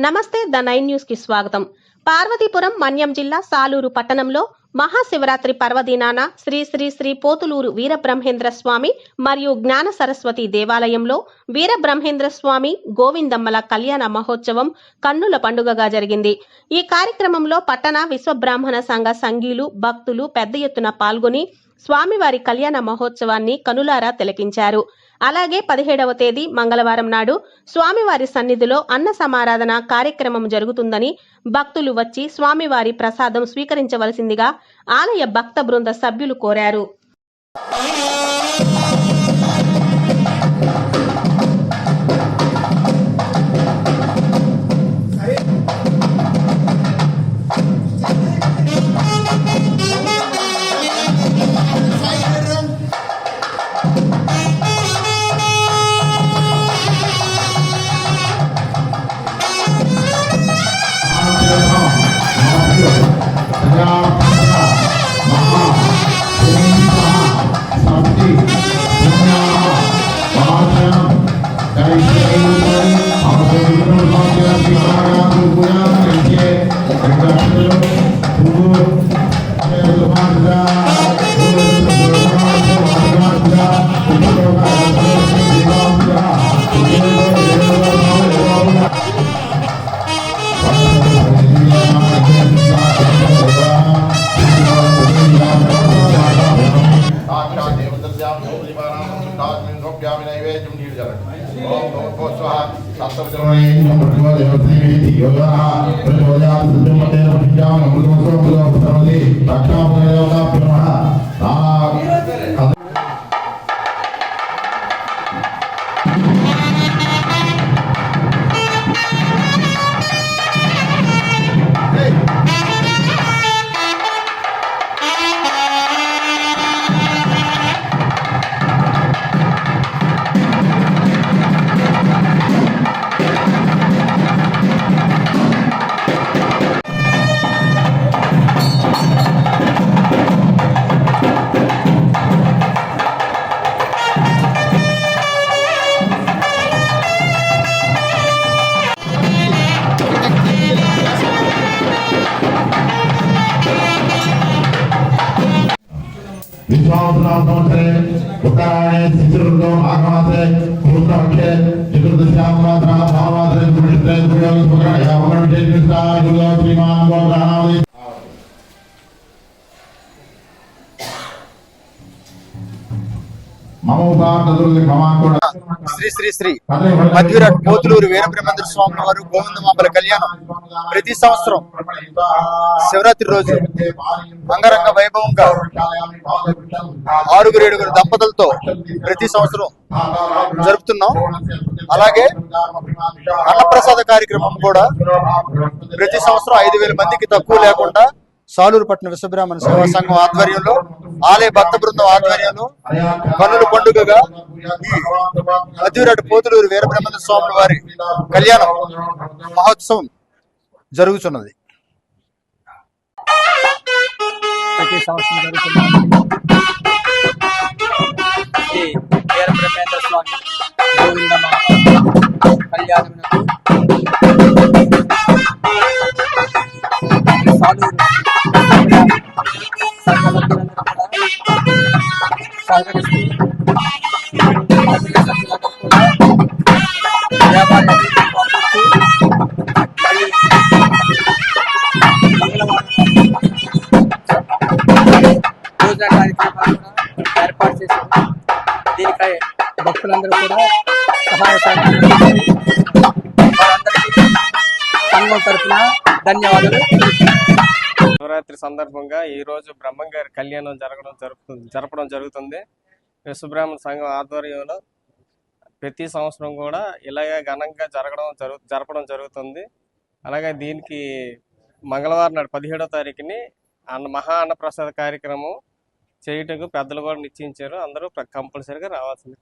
నమస్తే the 9 news కి స్వాగతం. పార్వతీపురం మన్యం జిల్లా సాలూరు పట్టణంలో మహాశివరాత్రి పర్వదినాన శ్రీ శ్రీ శ్రీ పోతులూరు వీరబ్రహ్మేంద్ర స్వామి మరియు జ్ఞాన సరస్వతి దేవాలయంలో వీరబ్రహ్మేంద్ర స్వామి గోవిందమ్మల కళ్యాణ మహోత్సవం కన్నుల పండుగగా జరిగింది. ఈ కార్యక్రమంలో పట్టణ విశ్వబ్రాహ్మణ సంఘ సంఘీయులు భక్తులు పెద్ద ఎత్తున పాల్గొని స్వామివారి కళ్యాణ మహోత్సవాన్ని కనులారా తిలకించారు. అలాగే 17వ తేదీ మంగళవారం నాడు స్వామివారి సన్నిధిలో అన్న సమారాధన కార్యక్రమం జరుగుతుందని భక్తులు వచ్చి స్వామివారి ప్రసాదం స్వీకరించవలసిందిగా ఆలయ భక్త బృంద సభ్యులు కోరారు. శ్రీ శ్రీ శ్రీ మధ్యరాట్ పోతులూరు వీరబ్రహ్మేంద్ర స్వామి వారు గోవిందమాంబల కళ్యాణం ప్రతి సంవత్సరం శివరాత్రి రోజు అంగరంగ వైభవంగా 6-7 దంపతులతో ప్రతి సంవత్సరం జరుపుతున్నాం. అలాగే అన్నప్రసాద కార్యక్రమం కూడా ప్రతి సంవత్సరం 5,000 మందికి తక్కువ లేకుండా సాలూరు పట్టణ విశ్వబ్రాహ్మణ సేవా సంఘం ఆధ్వర్యంలో ఆలయ భక్త బృందం ఆధ్వర్యంలో కన్నుల పండుగగా ఈ మధ్యరాట్ పోతులూరు వీరబ్రహ్మేంద్ర స్వామి వారి కళ్యాణం మహోత్సవం జరుగుతున్నది. ప్రతి సంవత్సరం జరుగుతున్న శ్రీ వీరబ్రహ్మేంద్ర స్వామి గోవిందమ్మ కళ్యాణమునకు సాలూరు సహకరిస్తూ భోజన కార్యక్రమాలు కూడా ఏర్పాటు చేశారు. దీనిపై భక్తులందరూ కూడా సహాయ సహకారాలు సంఘం తరఫున ధన్యవాదాలు. శివరాత్రి సందర్భంగా ఈ రోజు బ్రహ్మంగారి కళ్యాణం జరపడం జరుగుతుంది. విశ్వబ్రాహ్మణ సంఘం ఆధ్వర్యంలో ప్రతి సంవత్సరం కూడా ఇలాగే ఘనంగా జరపడం జరుగుతుంది. అలాగే దీనికి మంగళవారం నాడు 17వ తారీఖుని మహా అన్నప్రసాద కార్యక్రమం చేయుటకు పెద్దలు కూడా నిశ్చయించారు. అందరూ కంపల్సరిగా రావాల్సింది.